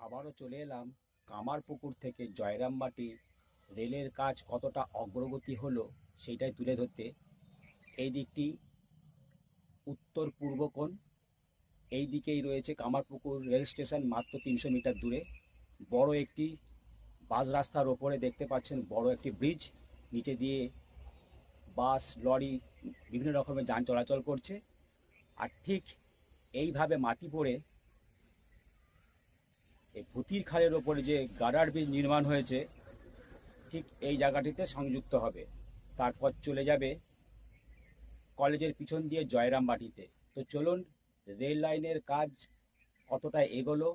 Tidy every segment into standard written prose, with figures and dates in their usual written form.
আবারও চলে এলাম কামারপুকুর থেকে জয়রামবাটি রেলের কাজ কতটা অগ্রগতি হলো সেইটাই তুলে ধরতে। এই দিকটি উত্তর পূর্ব কোণ, এই দিকেই রয়েছে কামারপুকুর রেল স্টেশন, মাত্র 300 মিটার দূরে। বড় একটি বাস রাস্তার ওপরে দেখতে পাচ্ছেন বড় একটি ব্রিজ, নিচে দিয়ে বাস, লরি, বিভিন্ন রকমের যান চলাচল করছে। আর ঠিক এইভাবে মাটি পড়ে এই ভূতির খালের ওপরে যে গার্ডার ব্রিজ নির্মাণ হয়েছে, ঠিক এই জায়গাটিতে সংযুক্ত হবে। তারপর চলে যাবে কলেজের পিছন দিয়ে জয়রামবাটিতে। তো চলুন রেল লাইনের কাজ কতটা এগোলো,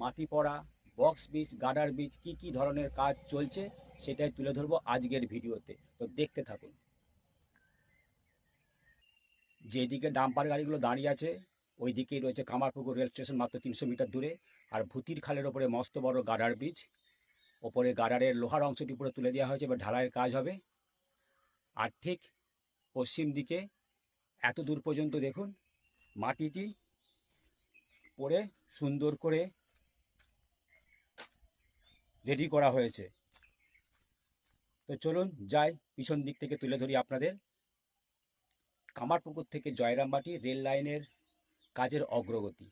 মাটি পড়া, বক্স ব্রিজ, গার্ডার ব্রিজ, কী কী ধরনের কাজ চলছে সেটাই তুলে ধরবো আজকের ভিডিওতে। তো দেখতে থাকুন। যেদিকে ডাম্পার গাড়িগুলো দাঁড়িয়ে আছে ওই দিকেই রয়েছে কামারপুকুর রেল স্টেশন, মাত্র 300 মিটার দূরে। আর ভূতির খালের ওপরে মস্ত বড় গার্ডার ব্রিজ, ওপরে গার্ডারের লোহার অংশটি পুরো তুলে দেওয়া হয়েছে, এবার ঢালাইয়ের কাজ হবে। আর ঠিক পশ্চিম দিকে এত দূর পর্যন্ত দেখুন মাটিটি পরে সুন্দর করে রেডি করা হয়েছে। তো চলুন যাই, পিছন দিক থেকে তুলে ধরি আপনাদের কামারপুকুর থেকে জয়রামবাটি রেল লাইনের কাজের অগ্রগতি।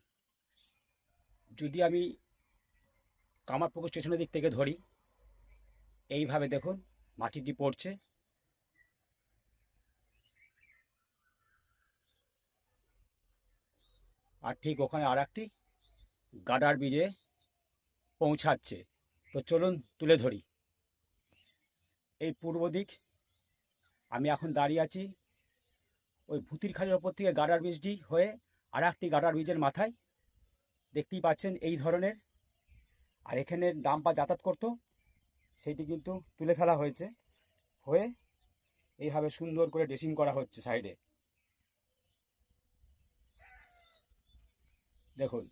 যদি আমি কামারপুকুর স্টেশনের দিক থেকে ধরি, এইভাবে দেখুন মাটিটি পড়ছে। আর ঠিক ওখানে আর একটি গার্ডার ব্রিজে পৌঁছাচ্ছে। তো চলুন তুলে ধরি। এই পূর্ব দিক, আমি এখন দাঁড়িয়ে আছি ওই ভূতির খালের ওপর থেকে গার্ডার ব্রিজটি হয়ে আর একটি গার্ডার ব্রিজের মাথায়, দেখতেই পাচ্ছেন এই ধরনের। আর এখানে ডাম্পার যাতায়াত করতো, সেইটি কিন্তু তুলে ফেলা হয়েছে, হয়ে এইভাবে সুন্দর করে ড্রেসিং করা হচ্ছে সাইডে। দেখুন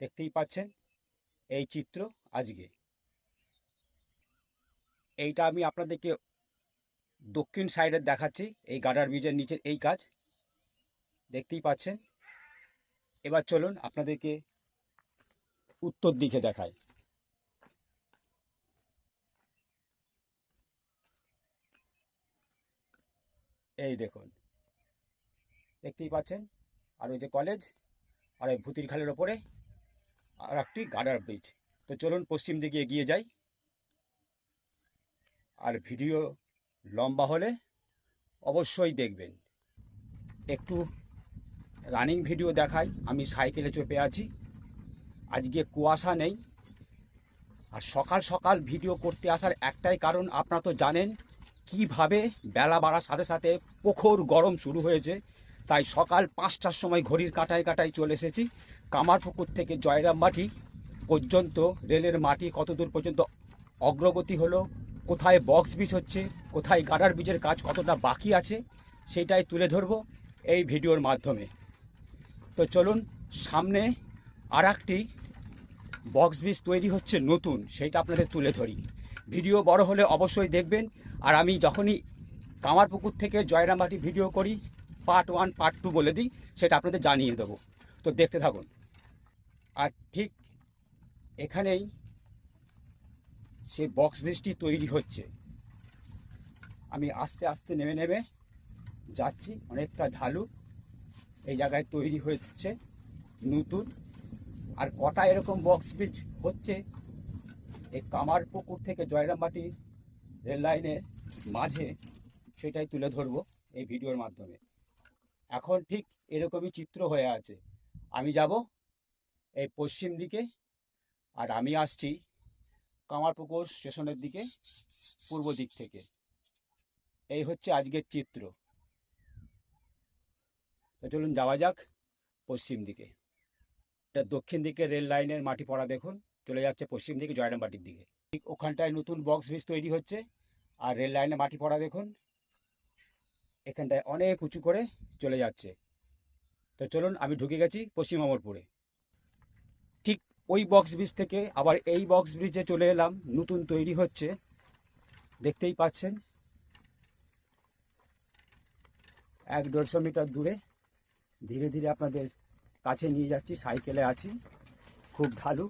দেখতেই পাচ্ছেন এই চিত্র আজকে। এইটা আমি আপনাদেরকে দক্ষিণ সাইডে দেখাচ্ছি, এই গার্ডার ব্রিজের নিচের এই কাজ দেখতেই পাচ্ছেন। এবার চলুন আপনাদেরকে উত্তর দিকে দেখাই। এই দেখুন, দেখতেই পাচ্ছেন। আর ওই যে কলেজ, আর ওই ভূতির খালের ওপরে আর একটি গার্ডার ব্রিজ। তো চলুন পশ্চিম দিকে এগিয়ে যাই। আর ভিডিও লম্বা হলে অবশ্যই দেখবেন। একটু রানিং ভিডিও দেখাই। আমি সাইকেলে চেপে আছি, আজকে কুয়াশা নেই। আর সকাল সকাল ভিডিও করতে আসার একটাই কারণ, আপনারা তো জানেন কিভাবে বেলা বাড়ার সাথে সাথে প্রখর গরম শুরু হয়েছে। তাই সকাল 5টার সময় ঘড়ির কাঁটায় কাঁটায় চলে এসেছি কামারপুকুর থেকে জয়রামবাটি পর্যন্ত রেলের মাটি কত দূর পর্যন্ত অগ্রগতি হলো, কোথায় বক্স ব্রিজ হচ্ছে, কোথায় গার্ডার ব্রিজের কাজ কতটা বাকি আছে, সেটাই তুলে ধরবো এই ভিডিওর মাধ্যমে। তো চলুন সামনে আর একটি বক্স ব্রিজ তৈরি হচ্ছে নতুন, সেইটা আপনাদের তুলে ধরি। ভিডিও বড় হলে অবশ্যই দেখবেন। আর আমি যখনই কামারপুকুর থেকে জয়রামবাটি ভিডিও করি, পার্ট 1 পার্ট 2 বলে দিই, সেটা আপনাদের জানিয়ে দেবো। তো দেখতে থাকুন। আর ঠিক এখানেই সেই বক্স ব্রিজটি তৈরি হচ্ছে। আমি আস্তে আস্তে নেমে নেমে যাচ্ছি, অনেকটা ঢালু এই জায়গায় তৈরি হচ্ছে নতুন। আর কটা এরকম বক্স ব্রিজ হচ্ছে এই কামারপুকুর থেকে জয়রামবাটি রেল লাইনের মাঝে, সেটাই তুলে ধরবো এই ভিডিওর মাধ্যমে। এখন ঠিক এরকমই চিত্র হয়ে আছে। আমি যাব এই পশ্চিম দিকে, আর আমি আসছি কামারপুকুর স্টেশনের দিকে পূর্ব দিক থেকে। এই হচ্ছে আজকের চিত্র। তো চলুন যাওয়া যাক পশ্চিম দিকে। এটা দক্ষিণ দিকে রেল লাইনের মাটি পড়া দেখুন, চলে যাচ্ছে পশ্চিম দিকে জয়রামবাটির দিকে। ঠিক ওখানটায় নতুন বক্স ব্রিজ তৈরি হচ্ছে। আর রেল লাইনে মাটি পড়া দেখুন এখানটায় অনেক উঁচু করে চলে যাচ্ছে। তো চলুন, আমি ঢুকে গেছি পশ্চিম অমরপুরে। ঠিক ওই বক্স ব্রিজ থেকে আবার এই বক্স ব্রিজে চলে এলাম, নতুন তৈরি হচ্ছে, দেখতেই পাচ্ছেন। 1-150 মিটার দূরে ধীরে ধীরে আপনাদের কাছে নিয়ে যাচ্ছি। সাইকেলে আছি, খুব ঢালু।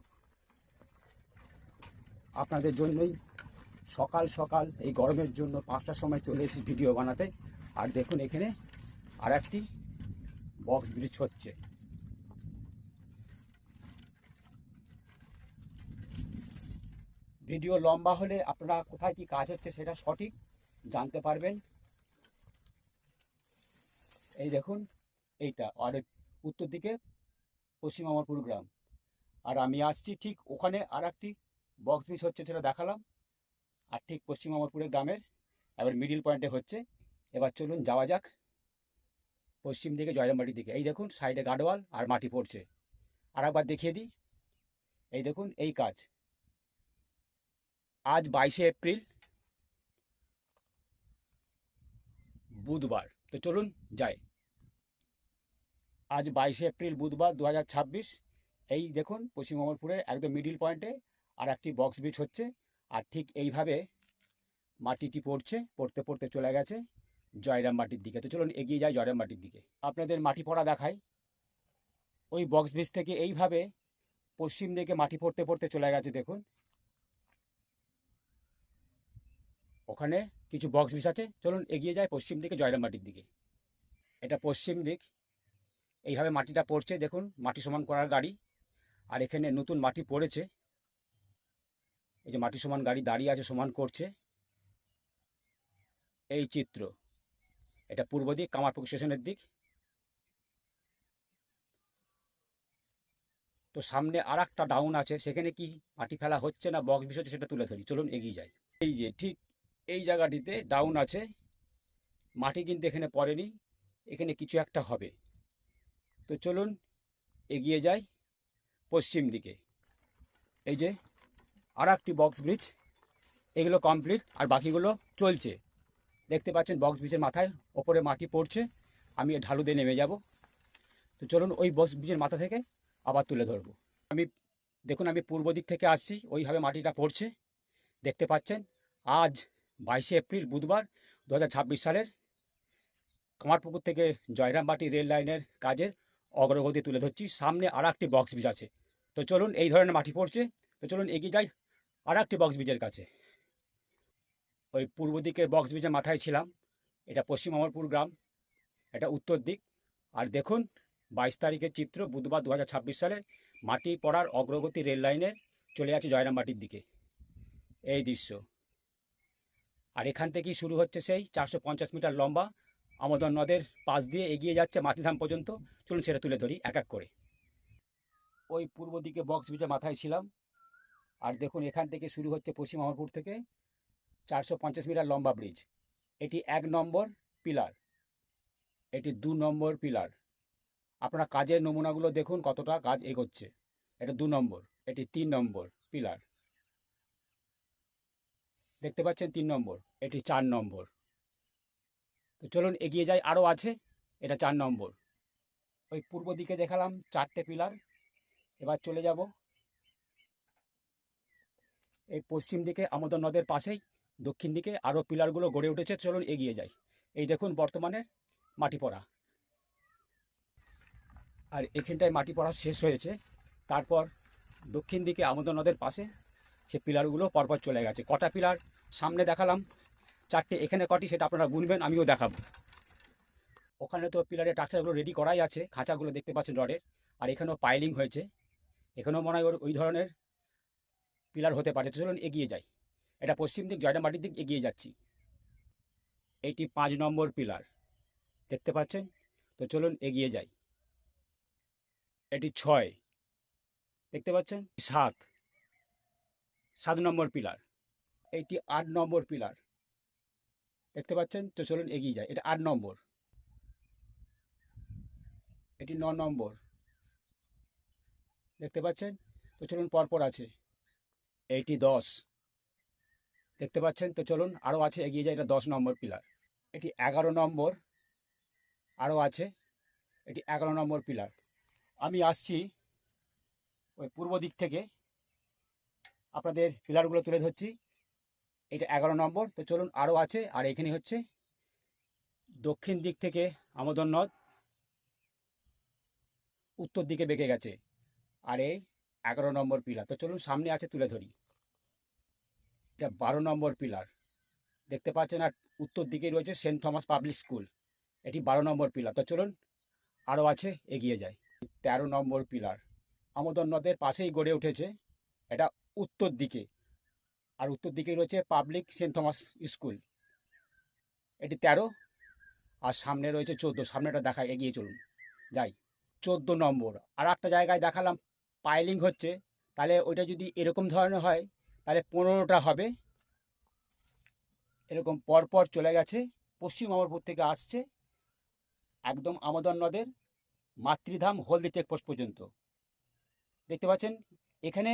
আপনাদের জন্যই সকাল সকাল এই গরমের জন্য 5টার সময় চলে এসেছি ভিডিও বানাতে। আর দেখুন এখানে আর একটি বক্স ব্রিজ হচ্ছে। ভিডিও লম্বা হলে আপনারা কোথায় কি কাজ হচ্ছে সেটা সঠিক জানতে পারবেন। এই দেখুন এইটা, আর উত্তর দিকে পশ্চিম অমরপুর গ্রাম। আর আমি আসছি ঠিক ওখানে আর একটি বক্স ব্রিজ হচ্ছে, সেটা দেখালাম। আর ঠিক পশ্চিম অমরপুরের গ্রামের এবার মিডিল পয়েন্টে হচ্ছে। এবার চলুন যাওয়া যাক পশ্চিম দিকে জয়রামবাটির দিকে। এই দেখুন সাইডে গার্ডওয়াল আর মাটি পড়ছে। আর একবার দেখিয়ে দিই, এই দেখুন এই কাজ। আজ 22শে এপ্রিল, বুধবার। তো চলুন যাই। আজ 22শে এপ্রিল বুধবার 2026। এই দেখুন পশ্চিম অমরপুরের একদম মিডিল পয়েন্টে আর একটি বক্স ব্রিজ হচ্ছে। আর ঠিক এইভাবে মাটিটি পড়ছে, পড়তে পড়তে চলে গেছে জয়রামবাটির দিকে। তো চলুন এগিয়ে যাই জয়রামবাটির দিকে। আপনাদের মাটি পড়া দেখায়। ওই বক্স ব্রিজ থেকে এইভাবে পশ্চিম দিকে মাটি পড়তে পড়তে চলে গেছে। দেখুন ওখানে কিছু বক্স ব্রিজ আছে। চলুন এগিয়ে যাই পশ্চিম দিকে জয়রামবাটির দিকে। এটা পশ্চিম দিক। এইভাবে মাটিটা পড়ছে, দেখুন মাটি সমান করার গাড়ি। আর এখানে নতুন মাটি পড়েছে, এই যে মাটি সমান গাড়ি দাঁড়িয়ে আছে, সমান করছে। এই চিত্র, এটা পূর্ব দিক, কামারপুকুর স্টেশনের দিক। তো সামনে আর একটা ডাউন আছে, সেখানে কি মাটি ফেলা হচ্ছে না বক্স ব্রিজ হচ্ছে সেটা তুলে ধরি। চলুন এগিয়ে যাই। এই যে ঠিক এই জায়গাটিতে ডাউন আছে, মাটি কিন্তু এখানে পড়েনি, এখানে কিছু একটা হবে। তো চলুন এগিয়ে যাই পশ্চিম দিকে। এই যে আর একটি বক্স ব্রিজ, এগুলো কমপ্লিট আর বাকিগুলো চলছে। দেখতে পাচ্ছেন বক্স ব্রিজের মাথায় ওপরে মাটি পড়ছে, আমি ঢালু দিয়ে নেমে যাব। তো চলুন ওই বক্স ব্রিজের মাথা থেকে আবার তুলে ধরবো। আমি দেখুন আমি পূর্ব দিক থেকে আসছি, ওইভাবে মাটিটা পড়ছে দেখতে পাচ্ছেন। আজ 22শে এপ্রিল বুধবার 2026 সালের কামারপুকুর থেকে জয়রামবাটি রেল লাইনের কাজের অগ্রগতি তুলে ধরছি। সামনে আর একটি বক্স ব্রিজ আছে। তো চলুন, এই ধরনের মাটি পড়ছে, তো চলুন এগিয়ে যাই আর একটি বক্স ব্রিজের কাছে। ওই পূর্ব দিকের বক্স ব্রিজের মাথায় ছিলাম, এটা পশ্চিম অমরপুর গ্রাম, এটা উত্তর দিক। আর দেখুন 22 তারিখের চিত্র, বুধবার 2026 সালের মাটি পড়ার অগ্রগতি রেল লাইনের চলে যাচ্ছে জয়রামবাটির দিকে, এই দৃশ্য। আর এখান থেকেই শুরু হচ্ছে সেই 450 মিটার লম্বা আমোদন নদের পাশ দিয়ে এগিয়ে যাচ্ছে মাতৃধাম পর্যন্ত। চলুন সেটা তুলে ধরি এক এক করে। ওই পূর্ব দিকে বক্স ব্রিজের মাথায় ছিলাম, আর দেখুন এখান থেকে শুরু হচ্ছে পশ্চিম অমরপুর থেকে 450 মিটার লম্বা ব্রিজ। এটি 1 নম্বর পিলার, এটি 2 নম্বর পিলার। আপনারা কাজের নমুনাগুলো দেখুন কতটা কাজ এগোচ্ছে। এটা 2 নম্বর, এটি 3 নম্বর পিলার, দেখতে পাচ্ছেন 3 নম্বর, এটি 4 নম্বর। তো চলুন এগিয়ে যাই, আরও আছে, এটা 4 নম্বর। ওই পূর্ব দিকে দেখালাম 4টে পিলার। এবার চলে যাব এই পশ্চিম দিকে আমোদন নদের পাশেই দক্ষিণ দিকে আরও পিলারগুলো গড়ে উঠেছে। চলুন এগিয়ে যাই। এই দেখুন বর্তমানে মাটি পড়া, আর এখানটায় মাটি পড়া শেষ হয়েছে। তারপর দক্ষিণ দিকে আমোদন নদের পাশে সে পিলারগুলো পরপর চলে গেছে। কটা পিলার সামনে দেখালাম, 4টে, এখানে কটি সেটা আপনারা গুনবেন, আমিও দেখাবো। ওখানে তো পিলারের স্ট্রাকচারগুলো রেডি করাই আছে, খাঁচাগুলো দেখতে পাচ্ছেন রডের। আর এখানেও পাইলিং হয়েছে, এখানেও মনে হয় ওই ধরনের পিলার হতে পারে। তো চলুন এগিয়ে যাই। এটা পশ্চিম দিক জয়রামবাটির দিক এগিয়ে যাচ্ছি। এইটি 5 নম্বর পিলার, দেখতে পাচ্ছেন। তো চলুন এগিয়ে যাই। এটি 6, দেখতে পাচ্ছেন। 7 নম্বর পিলার। এইটি 8 নম্বর পিলার, দেখতে পাচ্ছেন। তো চলুন এগিয়ে যাই। এটা 8 নম্বর, এটি 9 নম্বর, দেখতে পাচ্ছেন। তো চলুন পরপর আছে। এইটি 10, দেখতে পাচ্ছেন। তো চলুন আরও আছে, এগিয়ে যায়। এটা 10 নম্বর পিলার। এটি 11 নম্বর, আরও আছে, এটি 11 নম্বর পিলার। আমি আসছি ওই পূর্ব দিক থেকে, আপনাদের পিলারগুলো তুলে ধরছি। এটা 11 নম্বর। তো চলুন আরও আছে। আর এখানে হচ্ছে দক্ষিণ দিক থেকে আমোদন নদ উত্তর দিকে বেঁকে গেছে, আর এই 11 নম্বর পিলার। তো চলুন সামনে আছে তুলে ধরি। এটা 12 নম্বর পিলার, দেখতে পাচ্ছেন। আর উত্তর দিকে রয়েছে সেন্ট থমাস পাবলিক স্কুল, এটি 12 নম্বর পিলার। তো চলুন আরও আছে, এগিয়ে যায়। 13 নম্বর পিলার আমোদন নদের পাশেই গড়ে উঠেছে, এটা উত্তর দিকে। আর উত্তর দিকে রয়েছে পাবলিক সেন্ট থমাস স্কুল, এটি 13। আর সামনে রয়েছে 14, সামনেটা দেখায়, এগিয়ে চলুন যাই। 14 নম্বর আর একটা জায়গায় দেখালাম পাইলিং হচ্ছে, তাহলে ওইটা যদি এরকম ধরনের হয় তাহলে 15টা হবে। এরকম পরপর চলে গেছে, পশ্চিম অমরপুর থেকে আসছে একদম আমোদন নদের মাতৃধাম হলদি চেকপোস্ট পর্যন্ত। দেখতে পাচ্ছেন এখানে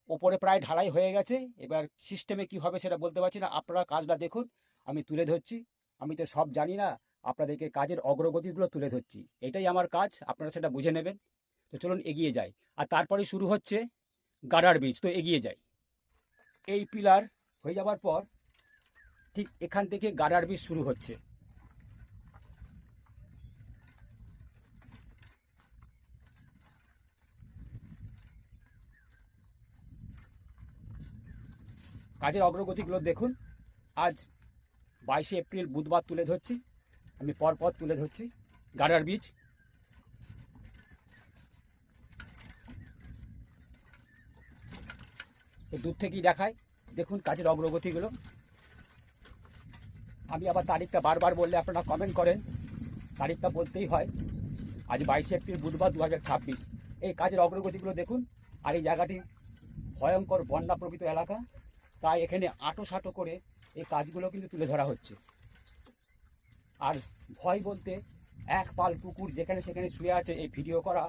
ওপরে প্রায় ঢালাই হয়ে গেছে। এবার সিস্টেমে কি হবে সেটা বলতে পারছি না, আপনারা কাজটা দেখুন, আমি তুলে ধরছি। আমি তো সব জানি না, আপনাদেরকে কাজের অগ্রগতিগুলো তুলে ধরছি, এটাই আমার কাজ, আপনারা সেটা বুঝে নেবেন। তো চলুন এগিয়ে যাই। আর তারপরে শুরু হচ্ছে গার্ডার ব্রিজ। তো এগিয়ে যাই। এই পিলার হয়ে যাওয়ার পর ঠিক এখান থেকে গার্ডার ব্রিজ শুরু হচ্ছে। কাজের অগ্রগতিগুলো দেখুন। আজ 22শে এপ্রিল বুধবার তুলে ধরছি, আমি পরপর তুলে ধরছি গার্ডার ব্রিজ। তো দূর থেকেই দেখায়, দেখুন কাজের অগ্রগতিগুলো। আমি আবার তারিখটা বারবার বললে আপনারা কমেন্ট করেন, তারিখটা বলতেই হয়। আজ 22শে এপ্রিল বুধবার 2026। এই কাজের অগ্রগতিগুলো দেখুন। আর এই জায়গাটি ভয়ঙ্কর বন্যা প্রবৃত এলাকা, তাই এখানে আঁটো সাঁটো করে এই কাজগুলো কিন্তু তুলে ধরা হচ্ছে। আর ভয় বলতে এক পাল কুকুর যেখানে সেখানে শুয়ে আছে, এই ভিডিও করা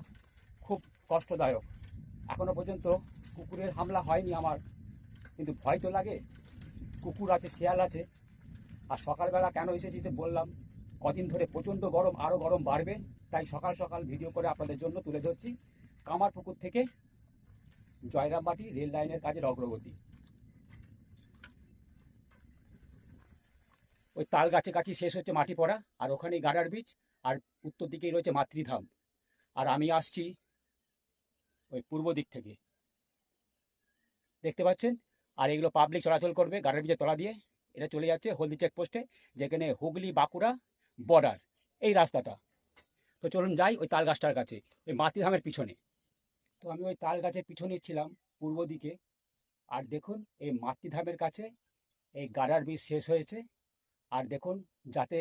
খুব কষ্টদায়ক। এখনো পর্যন্ত কুকুরের হামলা হয়নি আমার, কিন্তু ভয় তো লাগে। কুকুর আছে, শিয়াল আছে। আর সকালবেলা কেন এসেছি যে বললাম, কদিন ধরে প্রচণ্ড গরম, আরও গরম বাড়বে, তাই সকাল সকাল ভিডিও করে আপনাদের জন্য তুলে ধরছি কামারপুকুর থেকে জয়রামবাটি রেল লাইনের কাজের অগ্রগতি। ওই তাল গাছে কাছে শেষ হচ্ছে মাটি পড়া, আর ওখানেই গার্ডার ব্রিজ, আর উত্তর দিকেই রয়েছে মাতৃধাম। আর আমি আসছি ওই পূর্ব দিক থেকে, দেখতে পাচ্ছেন। আর এগুলো পাবলিক চলাচল করবে গার্ডার ব্রিজের তলা দিয়ে। এটা চলে যাচ্ছে হলদি চেকপোস্টে, যেখানে হুগলি বাঁকুড়া বর্ডার, এই রাস্তাটা। তো চলুন যাই ওই তাল গাছটার কাছে, ওই মাতৃধামের পিছনে। তো আমি ওই তাল গাছের পিছনে ছিলাম পূর্ব দিকে। আর দেখুন এই মাতৃধামের কাছে এই গার্ডার ব্রিজ শেষ হয়েছে। আর দেখুন যাতে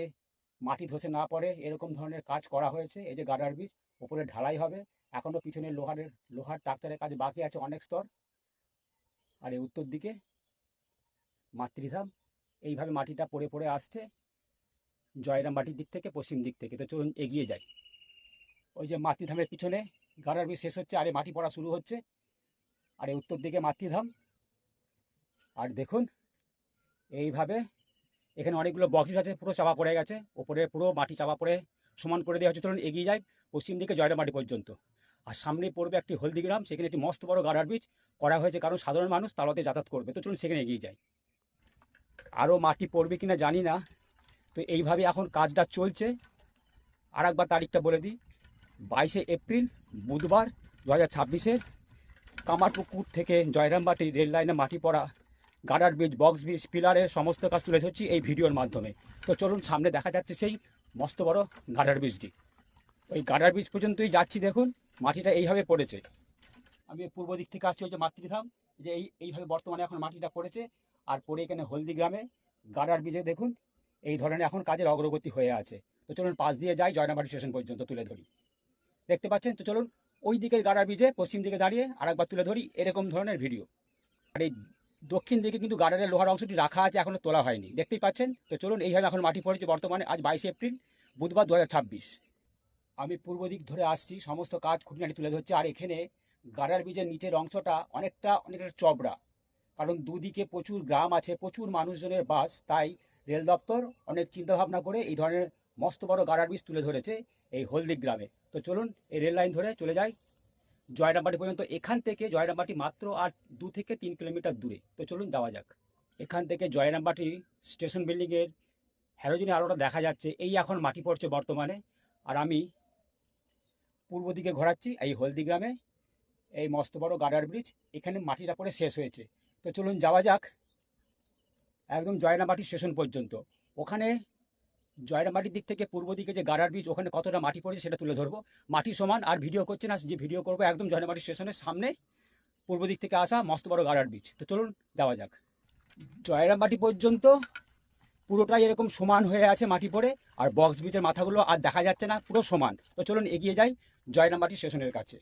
মাটি ধসে না পড়ে এরকম ধরনের কাজ করা হয়েছে। এই যে গার্ডার ব্রিজ, উপরে ঢালাই হবে, এখনও পিছনে লোহার টাকচারের কাজ বাকি আছে অনেক স্তর। আর এই উত্তর দিকে মাতৃধাম, এইভাবে মাটিটা পড়ে পড়ে আসছে জয়রামবাটির দিক থেকে, পশ্চিম দিক থেকে। তো চলুন এগিয়ে যাই। ওই যে মাতৃধামের পিছনে গার্ডার ব্রিজ শেষ হচ্ছে, আর এই মাটি পড়া শুরু হচ্ছে। আর এই উত্তর দিকে মাতৃধাম। আর দেখুন এইভাবে এখানে অনেকগুলো বক্স আছে, পুরো চাপা পড়ে গেছে, ওপরে পুরো মাটি চাপা পড়ে সমান করে দেওয়া হচ্ছে। চলুন এগিয়ে যাই পশ্চিম দিকে জয়রামবাটি পর্যন্ত। আর সামনে পড়বে একটি হলদিগ্রাম, সেখানে একটি মস্ত বড় গার্ডার ব্রিজ করা হয়েছে, কারণ সাধারণ মানুষ তালতে যাতায়াত করবে। তো চলুন সেখানে এগিয়ে যাই। আরও মাটি পড়বে কিনা জানি না। তো এইভাবে এখন কাজটা চলছে। আর একবার তারিখটা বলে দিই, 22শে এপ্রিল বুধবার 2026 কামারপুকুর থেকে জয়রামবাটি রেল লাইনে মাটি পড়া গার্ডার ব্রিজ, বক্স ব্রিজ, পিলারের সমস্ত কাজ তুলে ধরছি এই ভিডিওর মাধ্যমে। তো চলুন সামনে দেখা যাচ্ছে সেই মস্ত বড় গার্ডার ব্রিজটি। ওই গার্ডার ব্রিজ পর্যন্তই যাচ্ছি, দেখুন মাটিটা এইভাবে পড়েছে। আমি পূর্ব দিক থেকে আসছি, ওই যে মাতৃধাম, যে এইভাবে বর্তমানে এখন মাটিটা পড়েছে। আর পরে এখানে হলদিগ্রামে গার্ডার ব্রিজে দেখুন এই ধরনের এখন কাজের অগ্রগতি হয়ে আছে। তো চলুন পাশ দিয়ে যাই, জয়রামবাটি স্টেশন পর্যন্ত তুলে ধরি। দেখতে পাচ্ছেন। তো চলুন ওই দিকের গার্ডার ব্রিজে পশ্চিম দিকে দাঁড়িয়ে আরেকবার তুলে ধরি এরকম ধরনের ভিডিও। আর এই দক্ষিণ দিকে কিন্তু গার্ডারের লোহার অংশটি রাখা আছে, এখনো তোলা হয়নি, দেখতেই পাচ্ছেন। তো চলুন এইভাবে এখন মাটি পড়েছে বর্তমানে, আজ 22শে এপ্রিল বুধবার 2026। আমি পূর্ব দিক ধরে আসছি, সমস্ত কাজ খুঁটিনাটি তুলে ধরছি। আর এখানে গার্ডার ব্রিজের নিচের অংশটা অনেকটা চওড়া, কারণ দুদিকে প্রচুর গ্রাম আছে, প্রচুর মানুষজনের বাস, তাই রেল দপ্তর অনেক চিন্তাভাবনা করে এই ধরনের মস্ত বড় গার্ডার ব্রিজ তুলে ধরেছে এই হলদি গ্রামে। তো চলুন এই রেল লাইন ধরে চলে যাই জয়রামবাটি পর্যন্ত। এখান থেকে জয়রামবাটি মাত্র আর 2 থেকে 3 কিলোমিটার দূরে। তো চলুন যাওয়া যাক। এখান থেকে জয়রামবাটি স্টেশন বিল্ডিংয়ের হ্যালোজেনের আলোটা দেখা যাচ্ছে, এই এখন মাটি পড়ছে বর্তমানে। আর আমি পূর্ব দিকে ঘোরাচ্ছি এই হলদিগ্রামে, এই মস্ত বড় গার্ডার ব্রিজ, এখানে মাটিটা পড়ে শেষ হয়েছে। তো চলুন যাওয়া যাক একদম জয়রামবাটি স্টেশন পর্যন্ত। ওখানে জয়রামবাটির দিক থেকে পূর্ব দিকে যে গার্ডার ব্রিজ, ওখানে কতটা মাটি পড়েছে সেটা তুলে ধরবো। মাটি সমান আর ভিডিও করছে না, যে ভিডিও করবো একদম জয়রামবাটি স্টেশনের সামনে পূর্ব দিক থেকে আসা মস্ত বড় গার্ডার ব্রিজ। তো চলুন যাওয়া যাক। জয়রামবাটি পর্যন্ত পুরোটাই এরকম সমান হয়ে আছে মাটি পড়ে, আর বক্স ব্রিজের মাথাগুলো আর দেখা যাচ্ছে না, পুরো সমান। তো চলুন এগিয়ে যাই জয়রামবাটি স্টেশনের কাছে।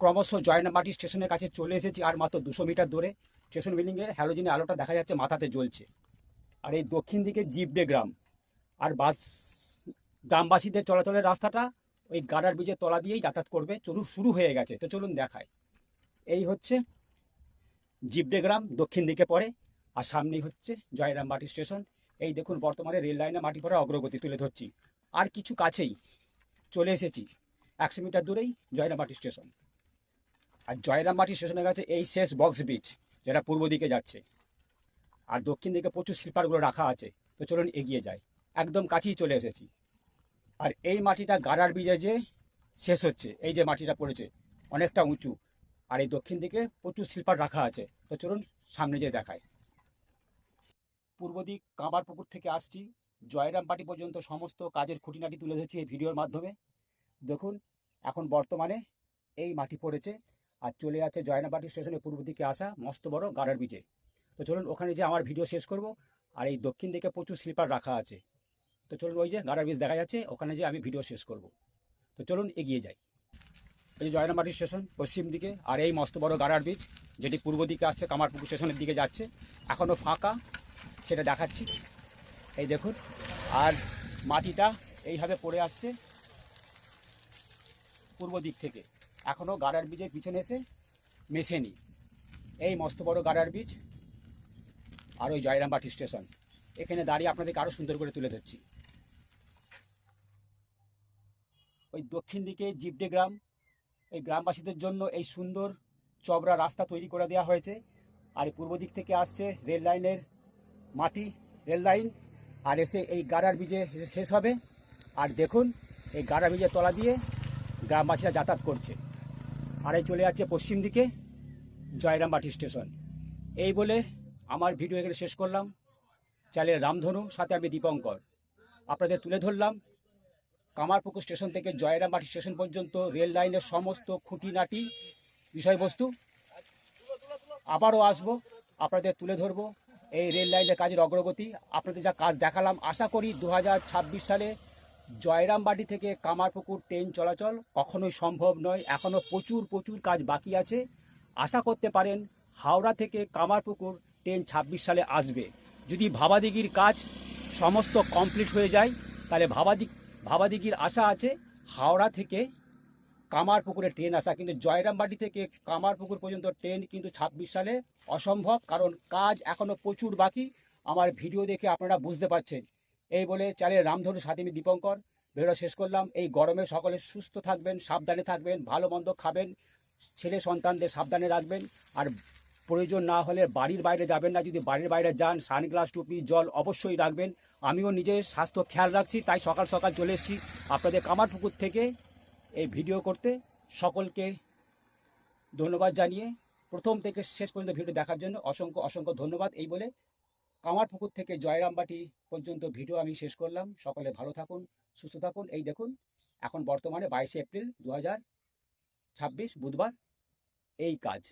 ক্রমশ জয়রামবাটি স্টেশনের কাছে চলে এসেছি, আর মাত্র 200 মিটার দূরে স্টেশন বিল্ডিংয়ের হ্যালোজেনের আলোটা দেখা যাচ্ছে মাথাতে জ্বলছে। আর এই দক্ষিণ দিকে জিবডে গ্রাম, আর বাস গ্রামবাসীদের চলাচলের রাস্তাটা ওই গার্ডার ব্রিজের তলা দিয়েই যাতায়াত করবে। চলুন শুরু হয়ে গেছে, তো চলুন দেখায়। এই হচ্ছে জিবডে গ্রাম, দক্ষিণ দিকে পড়ে, আর সামনেই হচ্ছে জয়রামবাটি স্টেশন। এই দেখুন বর্তমানে রেল লাইনে মাটি পড়ার অগ্রগতি তুলে ধরছি। আর কিছু কাছেই চলে এসেছি, 100 মিটার দূরেই জয়রামবাটি স্টেশন। আর জয়রামবাটি স্টেশনের কাছে এই শেষ বক্স ব্রিজ, যেটা পূর্ব দিকে যাচ্ছে, আর দক্ষিণ দিকে প্রচুর স্লিপারগুলো রাখা আছে। তো চলুন এগিয়ে যাই, একদম কাছেই চলে এসেছি। আর এই মাটিটা গার্ডার ব্রিজে যে শেষ হচ্ছে, এই যে মাটিটা পড়েছে অনেকটা উঁচু, আর এই দক্ষিণ দিকে প্রচুর স্লিপার রাখা আছে। তো চলুন সামনে যেয়ে দেখায়। পূর্ব দিক কাঁবারপুকুর থেকে আসছি, জয়রামবাটি পর্যন্ত সমস্ত কাজের খুঁটিনাটি তুলে ধরছি এই ভিডিওর মাধ্যমে। দেখুন এখন বর্তমানে এই মাটি পড়েছে, আর চলে যাচ্ছে জয়রামবাটি স্টেশনের পূর্ব দিকে আসা মস্ত বড় গার্ডার ব্রিজে। তো চলুন ওখানে যে আমার ভিডিও শেষ করব। আর এই দক্ষিণ দিকে প্রচুর স্লিপার রাখা আছে। তো চলুন ওই যে গার্ডার ব্রিজ দেখা যাচ্ছে, ওখানে যে আমি ভিডিও শেষ করব। তো চলুন এগিয়ে যাই। এই যে জয়রামবাটি স্টেশন পশ্চিম দিকে, আর এই মস্ত বড় গার্ডার ব্রিজ যেটি পূর্ব দিকে আসছে কামারপুকুর স্টেশনের দিকে যাচ্ছে, এখনও ফাঁকা, সেটা দেখাচ্ছি। এই দেখুন, আর মাটিটা এইভাবে পড়ে আসছে পূর্ব দিক থেকে, এখনও গার্ডার ব্রিজের পিছনে এসে মেশেনি। এই মস্ত বড় গার্ডার ব্রিজ আর ওই জয়রামবাটি স্টেশন, এখানে দাঁড়িয়ে আপনাদেরকে আরও সুন্দর করে তুলে ধরছি। ওই দক্ষিণ দিকে জিবডে গ্রাম, এই গ্রামবাসীদের জন্য এই সুন্দর চওড়া রাস্তা তৈরি করে দেওয়া হয়েছে। আর পূর্ব দিক থেকে আসছে রেল লাইনের মাটি, রেল লাইন, আর এসে এই গার্ডার ব্রিজে শেষ হবে। আর দেখুন এই গার্ডার ব্রিজের তলা দিয়ে গ্রামবাসীরা যাতায়াত করছে। আর এই চলে যাচ্ছে পশ্চিম দিকে জয়রামবাটি স্টেশন। এই বলে আমার ভিডিও এখানে শেষ করলাম। চ্যানেল রামধনু, সাথে আমি দীপঙ্কর। আপনাদের তুলে ধরলাম কামারপুকুর স্টেশন থেকে জয়রামবাটি স্টেশন পর্যন্ত রেল লাইনের সমস্ত খুঁটিনাটি বিষয়বস্তু। আবারও আসবো, আপনাদের তুলে ধরবো এই রেল লাইনের কাজের অগ্রগতি। আপনাদের যা কাজ দেখালাম, আশা করি 2026 সালে জয়রামবাটি থেকে কামারপুকুর ট্রেন চলাচল কখনোই সম্ভব নয়, এখনও প্রচুর প্রচুর কাজ বাকি আছে। আশা করতে পারেন হাওড়া থেকে কামারপুকুর ট্রেন 26 সালে আসবে। যদি ভাবাদিঘির কাজ সমস্ত কমপ্লিট হয়ে যায়, তাহলে ভাবাদিঘির আশা আছে হাওড়া থেকে কামারপুকুরে ট্রেন আসা। কিন্তু জয়রামবাটি থেকে কামারপুকুর পর্যন্ত ট্রেন কিন্তু 26 সালে অসম্ভব, কারণ কাজ এখনও প্রচুর বাকি। আমার ভিডিও দেখে আপনারা বুঝতে পারছেন। এই বলে চ্যানেল রামধনু, সাথে আমি দীপঙ্কর, ভিডিও শেষ করলাম। এই গরমে সকলে সুস্থ থাকবেন, সাবধানে থাকবেন, ভালো মন্দ খাবেন, ছেলে সন্তানদের সাবধানে রাখবেন। আর প্রয়োজন না হলে বাড়ির বাইরে যাবেন না। যদি বাড়ির বাইরে যান, সানগ্লাস, টুপি, জল অবশ্যই রাখবেন। আমিও নিজের স্বাস্থ্য খেয়াল রাখছি, তাই সকাল সকাল চলে এসেছি আপনাদের কামারপুকুর থেকে এই ভিডিও করতে। সকলকে ধন্যবাদ জানিয়ে প্রথম থেকে শেষ পর্যন্ত ভিডিও দেখার জন্য অসংখ্য অসংখ্য ধন্যবাদ। এই বলে কামারপুকুর থেকে জয়রামবাটি পর্যন্ত ভিডিও আমি শেষ করলাম। সকলে ভালো থাকুন, সুস্থ থাকুন। এই দেখুন এখন বর্তমানে 22 এপ্রিল 2026 বুধবার, এই কাজ।